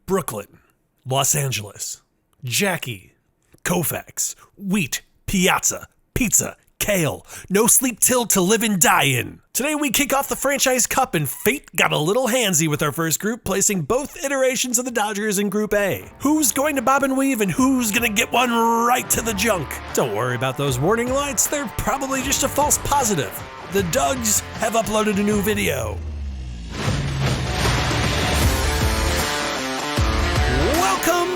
Brooklyn, Los Angeles, Jackie, Koufax, wheat, piazza, pizza, kale, no sleep till to live and die in. Today we kick off the Franchise Cup and fate got a little handsy with our first group, placing both iterations of the Dodgers in Group A. Who's going to bob and weave and who's gonna get one right to the junk? Don't worry about those warning lights, they're probably just a false positive. The Dugs have uploaded a new video. Welcome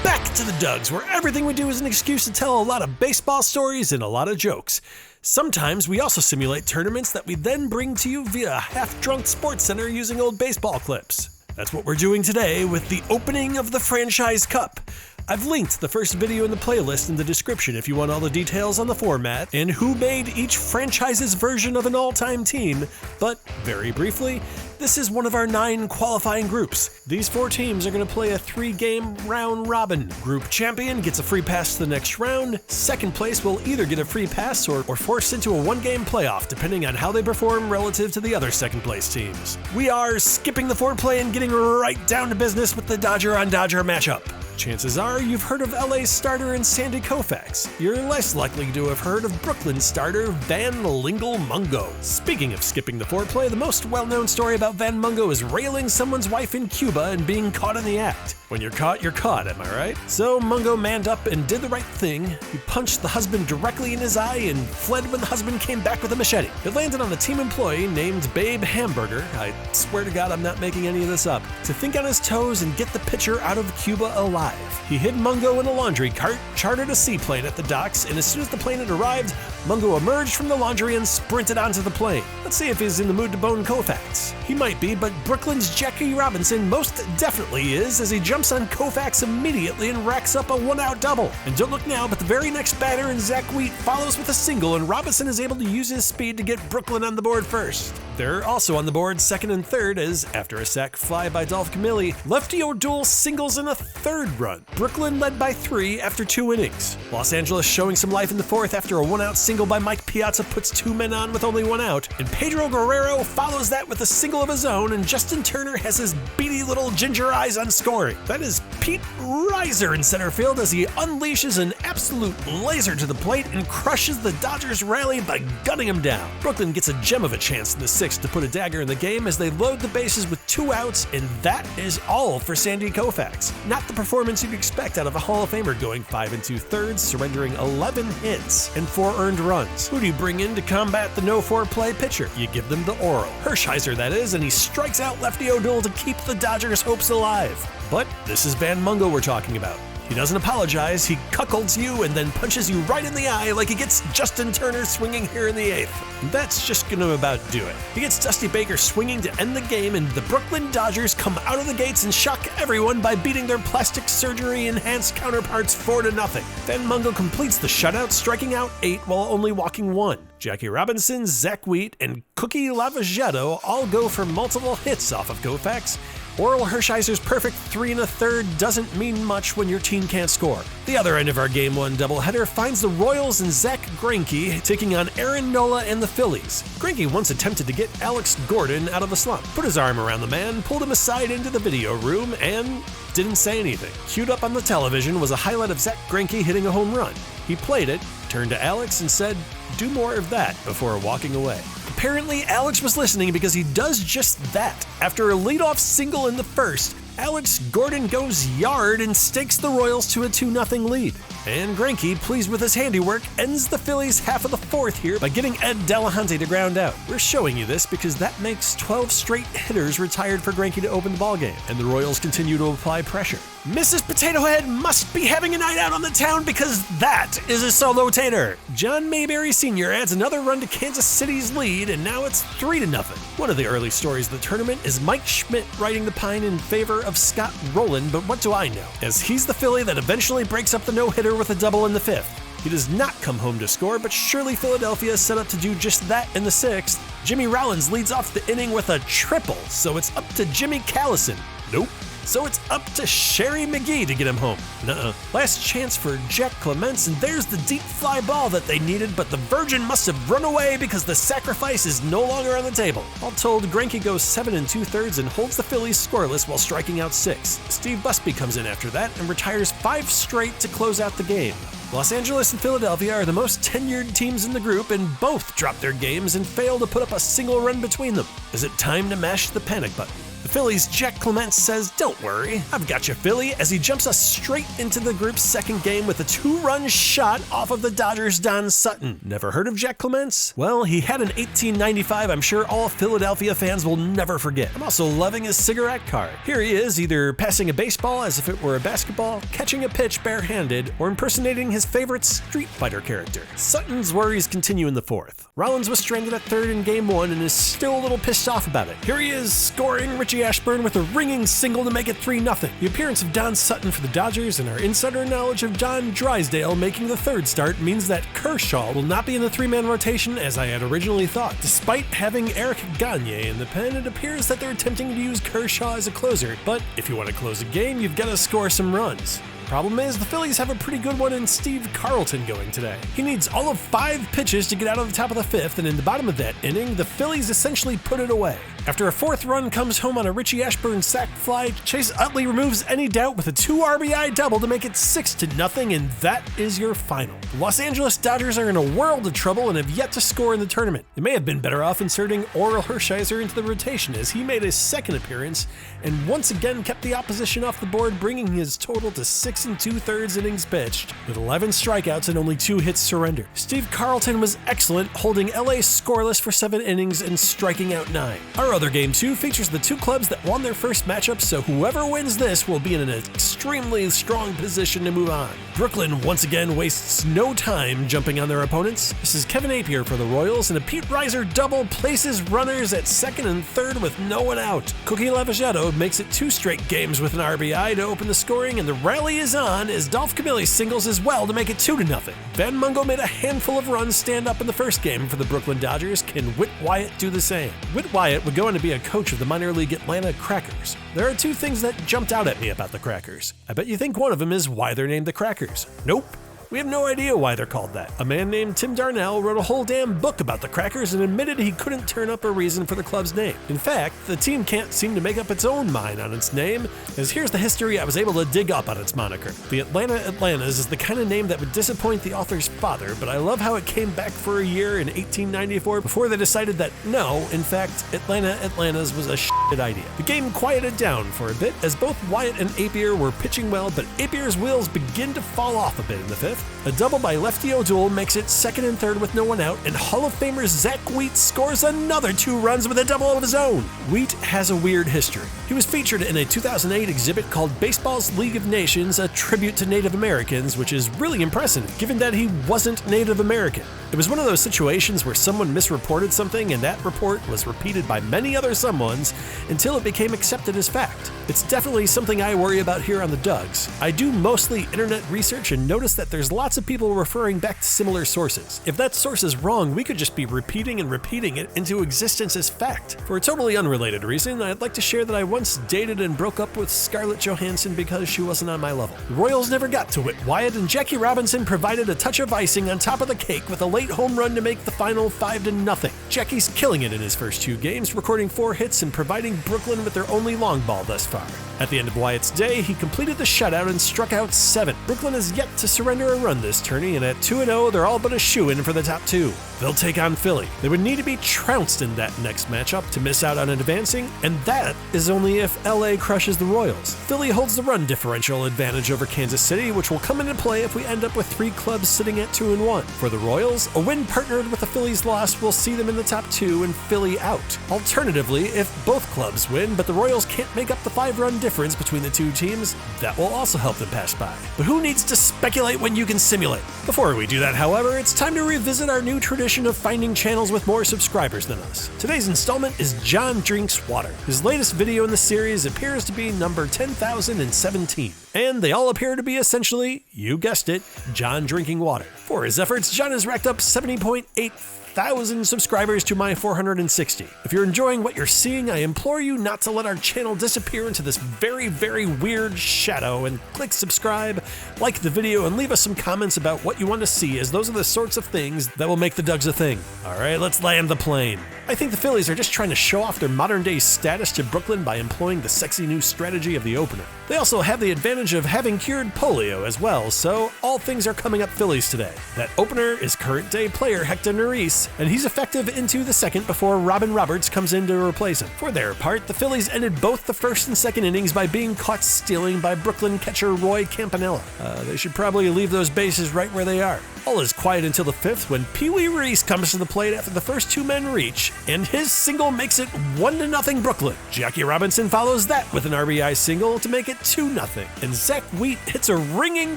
back to the Dugs, where everything we do is an excuse to tell a lot of baseball stories and a lot of jokes. Sometimes we also simulate tournaments that we then bring to you via half-drunk Sportscenter using old baseball clips. That's what we're doing today with the opening of the Franchise Cup. I've linked the first video in the playlist in the description if you want all the details on the format and who made each franchise's version of an all-time team, but very briefly, this is one of our 9 qualifying groups. These 4 teams are going to play a 3-game round robin. Group champion gets a free pass to the next round. Second place will either get a free pass or forced into a 1-game playoff, depending on how they perform relative to the other second place teams. We are skipping the foreplay and getting right down to business with the Dodger on Dodger matchup. Chances are you've heard of LA's starter in Sandy Koufax. You're less likely to have heard of Brooklyn's starter Van Mungo. Speaking of skipping the foreplay, the most well-known story about Van Mungo is railing someone's wife in Cuba and being caught in the act. When you're caught, am I right? So Mungo manned up and did the right thing. He punched the husband directly in his eye and fled when the husband came back with a machete. It landed on a team employee named Babe Hamburger, I swear to God I'm not making any of this up, to think on his toes and get the pitcher out of Cuba alive. He hid Mungo in a laundry cart, chartered a seaplane at the docks, and as soon as the plane had arrived, Mungo emerged from the laundry and sprinted onto the plane. Let's see if he's in the mood to bone Koufax. He might be, but Brooklyn's Jackie Robinson most definitely is, as he jumps on Koufax immediately and racks up a 1-out double. And don't look now, but the very next batter in Zack Greinke follows with a single, and Robinson is able to use his speed to get Brooklyn on the board first. They're also on the board second and third as, after a sac fly by Dolph Camilli, Lefty O'Doul singles in a third run. Brooklyn led by 3 after 2 innings. Los Angeles showing some life in the fourth after a 1-out single by Mike Piazza puts 2 men on with only 1 out, and Pedro Guerrero follows that with a single of his own, and Justin Turner has his beady little ginger eyes on scoring. That is Pete Reiser in center field as he unleashes an absolute laser to the plate and crushes the Dodgers rally by gunning him down. Brooklyn gets a gem of a chance in the 6th to put a dagger in the game as they load the bases with 2 outs, and that is all for Sandy Koufax. Not the performance you'd expect out of a Hall of Famer, going 5 2/3, surrendering 11 hits and 4 earned runs. Who do you bring in to combat the no-foreplay pitcher? You give them the oral. Hershiser, that is, and he strikes out Lefty O'Doul to keep the Dodgers' hopes alive. But this is Van Mungo we're talking about. He doesn't apologize, he cuckolds you and then punches you right in the eye like he gets Justin Turner swinging here in the 8th. That's just gonna about do it. He gets Dusty Baker swinging to end the game, and the Brooklyn Dodgers come out of the gates and shock everyone by beating their plastic surgery-enhanced counterparts 4-0. Van Mungo completes the shutout, striking out 8 while only walking 1. Jackie Robinson, Zack Greinke, and Cookie Lavagetto all go for multiple hits off of Koufax. Oral Hershiser's perfect 3 1/3 doesn't mean much when your team can't score. The other end of our Game 1 doubleheader finds the Royals and Zack Greinke taking on Aaron Nola and the Phillies. Greinke once attempted to get Alex Gordon out of a slump, put his arm around the man, pulled him aside into the video room, and didn't say anything. Queued up on the television was a highlight of Zack Greinke hitting a home run. He played it, turned to Alex, and said, "Do more of that," before walking away. Apparently, Alex was listening because he does just that. After a leadoff single in the first, Alex Gordon goes yard and stakes the Royals to a 2-0 lead. And Greinke, pleased with his handiwork, ends the Phillies' half of the 4th here by getting Ed Delahanty to ground out. We're showing you this because that makes 12 straight hitters retired for Greinke to open the ballgame, and the Royals continue to apply pressure. Mrs. Potato Head must be having a night out on the town because that is a solo tater. John Mayberry Sr. adds another run to Kansas City's lead, and now it's 3-0. One of the early stories of the tournament is Mike Schmidt riding the pine in favor of Scott Rowland, but what do I know? As he's the Philly that eventually breaks up the no-hitter with a double in the 5th. He does not come home to score, but surely Philadelphia is set up to do just that in the 6th. Jimmy Rollins leads off the inning with a triple, so it's up to Jimmy Callison. Nope. So it's up to Sherry McGee to get him home. Nuh-uh. Last chance for Jack Clements, and there's the deep fly ball that they needed, but the Virgin must have run away because the sacrifice is no longer on the table. All told, Greinke goes 7 2/3 and holds the Phillies scoreless while striking out 6. Steve Busby comes in after that and retires 5 straight to close out the game. Los Angeles and Philadelphia are the most tenured teams in the group, and both drop their games and fail to put up a single run between them. Is it time to mash the panic button? The Phillies' Jack Clements says, "Don't worry, I've got you, Philly," as he jumps us straight into the group's second game with a 2-run shot off of the Dodgers' Don Sutton. Never heard of Jack Clements? Well, he had an 1895 I'm sure all Philadelphia fans will never forget. I'm also loving his cigarette card. Here he is, either passing a baseball as if it were a basketball, catching a pitch barehanded, or impersonating his favorite Street Fighter character. Sutton's worries continue in the 4th. Rollins was stranded at 3rd in Game 1 and is still a little pissed off about it. Here he is, scoring Richie Ashburn with a ringing single to make it 3-0. The appearance of Don Sutton for the Dodgers and our insider knowledge of John Drysdale making the 3rd start means that Kershaw will not be in the 3-man rotation as I had originally thought. Despite having Eric Gagne in the pen, it appears that they're attempting to use Kershaw as a closer, but if you want to close a game, you've got to score some runs. Problem is, the Phillies have a pretty good one in Steve Carlton going today. He needs all of 5 pitches to get out of the top of the 5th, and in the bottom of that inning, the Phillies essentially put it away. After a 4th run comes home on a Richie Ashburn sac fly, Chase Utley removes any doubt with a 2 RBI double to make it 6-0, and that is your final. The Los Angeles Dodgers are in a world of trouble and have yet to score in the tournament. They may have been better off inserting Orel Hershiser into the rotation, as he made his 2nd appearance and once again kept the opposition off the board, bringing his total to 6 2/3 innings pitched, with 11 strikeouts and only 2 hits surrendered. Steve Carlton was excellent, holding LA scoreless for 7 innings and striking out 9. Our other Game 2 features the 2 clubs that won their first matchup, so whoever wins this will be in an extremely strong position to move on. Brooklyn once again wastes no time jumping on their opponents. This is Kevin Appier for the Royals, and a Pete Reiser double places runners at 2nd and 3rd with no one out. Cookie Lavaghetto makes it 2 straight games with an RBI to open the scoring, and the rally is on as Dolph Camilli singles as well to make it 2-0. Van Mungo made a handful of runs stand up in the first game for the Brooklyn Dodgers. Can Whit Wyatt do the same? Whit Wyatt would go on to be a coach of the minor league Atlanta Crackers. There are 2 things that jumped out at me about the Crackers. I bet you think one of them is why they're named the Crackers. Nope. We have no idea why they're called that. A man named Tim Darnell wrote a whole damn book about the Crackers and admitted he couldn't turn up a reason for the club's name. In fact, the team can't seem to make up its own mind on its name, as here's the history I was able to dig up on its moniker. The Atlanta Atlantas is the kind of name that would disappoint the author's father, but I love how it came back for a year in 1894 before they decided that no, in fact, Atlanta Atlantas was a shit idea. The game quieted down for a bit as both Wyatt and Appier were pitching well, but Apier's wheels begin to fall off a bit in the 5th. A double by Lefty O'Doul makes it 2nd and 3rd with no one out, and Hall of Famer Zach Wheat scores another 2 runs with a double of his own. Wheat has a weird history. He was featured in a 2008 exhibit called Baseball's League of Nations, a tribute to Native Americans, which is really impressive given that he wasn't Native American. It was one of those situations where someone misreported something and that report was repeated by many other someones until it became accepted as fact. It's definitely something I worry about here on the Dugs. I do mostly internet research and notice that there's lots of people referring back to similar sources. If that source is wrong, we could just be repeating it into existence as fact. For a totally unrelated reason, I'd like to share that I once dated and broke up with Scarlett Johansson because she wasn't on my level. The Royals never got to Whit Wyatt, and Jackie Robinson provided a touch of icing on top of the cake with a late home run to make the final 5-0. Jackie's killing it in his first 2 games, recording 4 hits and providing Brooklyn with their only long ball thus far. At the end of Wyatt's day, he completed the shutout and struck out 7. Brooklyn has yet to surrender a run this tourney, and at 2-0, they're all but a shoo-in for the top 2. They'll take on Philly. They would need to be trounced in that next matchup to miss out on advancing, and that is only if LA crushes the Royals. Philly holds the run differential advantage over Kansas City, which will come into play if we end up with 3 clubs sitting at 2-1. For the Royals, a win partnered with the Phillies' loss will see them in the top 2 and Philly out. Alternatively, if both clubs win, but the Royals can't make up the 5-run difference between the 2 teams, that will also help them pass by. But who needs to speculate when you can simulate? Before we do that, however, it's time to revisit our new tradition of finding channels with more subscribers than us. Today's installment is John Drinks Water. His latest video in the series appears to be number 10,017. And they all appear to be essentially, you guessed it, John drinking water. For his efforts, John has racked up 70.8 thousand subscribers to my 460. If you're enjoying what you're seeing, I implore you not to let our channel disappear into this very, very weird shadow, and click subscribe, like the video, and leave us some comments about what you want to see, as those are the sorts of things that will make the Dugs a thing. Alright, let's land the plane. I think the Phillies are just trying to show off their modern day status to Brooklyn by employing the sexy new strategy of the opener. They also have the advantage of having cured polio as well, so all things are coming up Phillies today. That opener is current day player Hector Neris, and he's effective into the second before Robin Roberts comes in to replace him. For their part, the Phillies ended both the first and second innings by being caught stealing by Brooklyn catcher Roy Campanella. They should probably leave those bases right where they are. All is quiet until the fifth when Pee Wee Reese comes to the plate after the first two men reach, and his single makes it 1-0 Brooklyn. Jackie Robinson follows that with an RBI single to make it 2-0, and Zack Wheat hits a ringing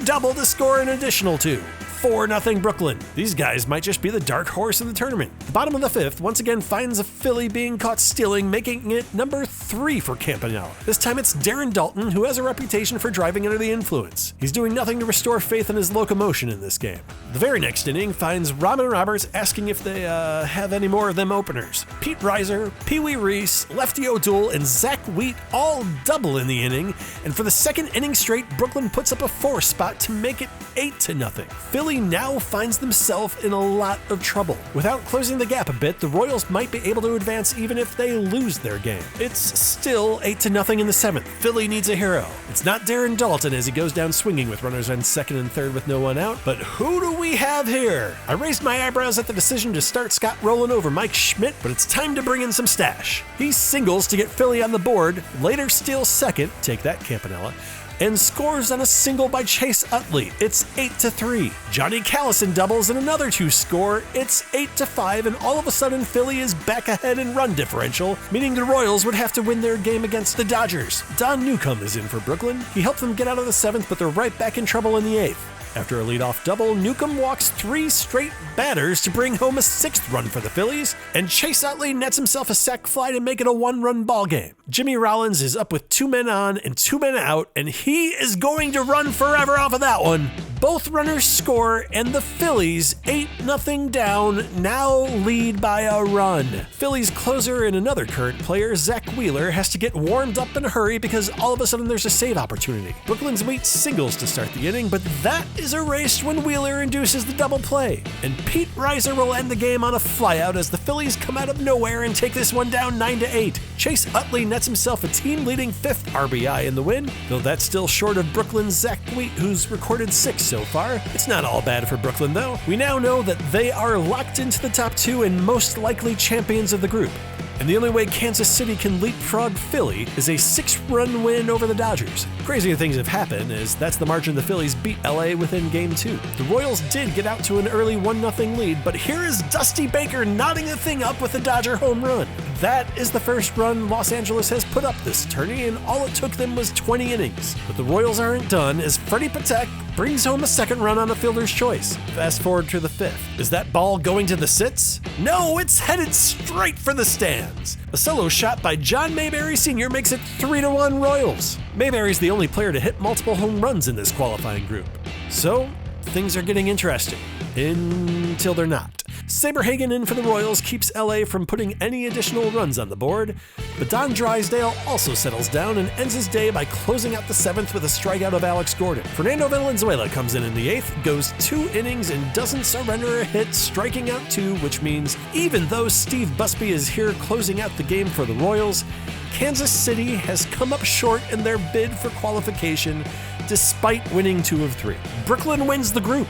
double to score an additional two. 4-0 Brooklyn. These guys might just be the dark horse of the tournament. The bottom of the fifth once again finds a Philly being caught stealing, making it number 3 for Campanella. This time it's Darren Dalton, who has a reputation for driving under the influence. He's doing nothing to restore faith in his locomotion in this game. The very next inning finds Robin Roberts asking if they have any more of them openers. Pete Reiser, Pee Wee Reese, Lefty O'Doul, and Zack Wheat all double in the inning, and for the second inning straight, Brooklyn puts up a 4 spot to make it 8-0. Philly now finds themselves in a lot of trouble. Without closing the gap a bit, the Royals might be able to advance even if they lose their game. It's still 8-0 in the seventh. Philly needs a hero. It's not Darren Dalton as he goes down swinging with runners on second and third with no one out, but who do we have here? I raised my eyebrows at the decision to start Scott Rowland over Mike Schmidt, but it's time to bring in some stash. He singles to get Philly on the board, later steals second, take that Campanella, and scores on a single by Chase Utley. It's 8-3. Johnny Callison doubles and another 2 score. It's 8-5, and all of a sudden Philly is back ahead in run differential, meaning the Royals would have to win their game against the Dodgers. Don Newcomb is in for Brooklyn. He helped them get out of the seventh, but they're right back in trouble in the eighth. After a leadoff double, Newcomb walks 3 straight batters to bring home a 6th run for the Phillies, and Chase Utley nets himself a sac fly to make it a 1-run ball game. Jimmy Rollins is up with 2 men on and 2 men out, and he is going to run forever off of that one. Both runners score, and the Phillies, 8-0 down, now lead by a run. Phillies closer and another current player, Zach Wheeler, has to get warmed up in a hurry because all of a sudden there's a save opportunity. Brooklyn's Wheat singles to start the inning, but that is erased when Wheeler induces the double play. And Pete Reiser will end the game on a flyout as the Phillies come out of nowhere and take this one down 9-8. Chase Utley nets himself a team-leading 5th RBI in the win, though that's still short of Brooklyn's Zack Wheat, who's recorded 6 so far. It's not all bad for Brooklyn, though. We now know that they are locked into the top 2 and most likely champions of the group. And the only way Kansas City can leapfrog Philly is a 6-run win over the Dodgers. Crazier things have happened, as that's the margin the Phillies beat LA within Game 2. The Royals did get out to an early 1-0 lead, but here is Dusty Baker knotting the thing up with a Dodger home run. That is the first run Los Angeles has put up this tourney, and all it took them was 20 innings. But the Royals aren't done, as Freddie Patek brings home a 2nd run on a fielder's choice. Fast forward to the 5th. Is that ball going to the sits? No, it's headed straight for the stands. A solo shot by John Mayberry Sr. makes it 3-1 Royals. Mayberry's the only player to hit multiple home runs in this qualifying group. So, things are getting interesting. Until they're not. Saberhagen in for the Royals keeps LA from putting any additional runs on the board, but Don Drysdale also settles down and ends his day by closing out the 7th with a strikeout of Alex Gordon. Fernando Valenzuela comes in the 8th, goes 2 innings and doesn't surrender a hit, striking out 2, which means even though Steve Busby is here closing out the game for the Royals, Kansas City has come up short in their bid for qualification despite winning 2 of 3. Brooklyn wins the group.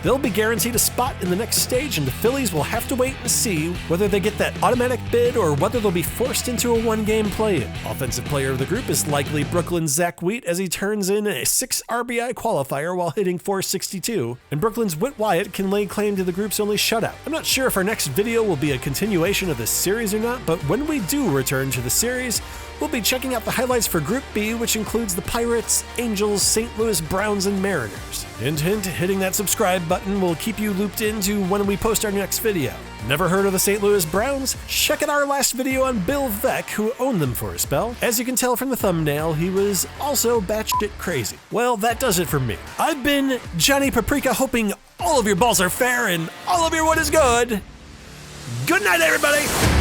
They'll be guaranteed a spot in the next stage, and the Phillies will have to wait and see whether they get that automatic bid or whether they'll be forced into a 1-game play-in. Offensive player of the group is likely Brooklyn's Zack Wheat, as he turns in a 6 RBI qualifier while hitting .462, and Brooklyn's Whit Wyatt can lay claim to the group's only shutout. I'm not sure if our next video will be a continuation of this series or not, but when we do return to the series, we'll be checking out the highlights for Group B, which includes the Pirates, Angels, St. Louis Browns, and Mariners. Hint, hint, hitting that subscribe button button will keep you looped into when we post our next video. Never heard of the St. Louis Browns? Check out our last video on Bill Veeck, who owned them for a spell. As you can tell from the thumbnail, he was also batshit crazy. Well, that does it for me. I've been Johnny Paprika, hoping all of your balls are fair and all of your wood is good. Good night, everybody!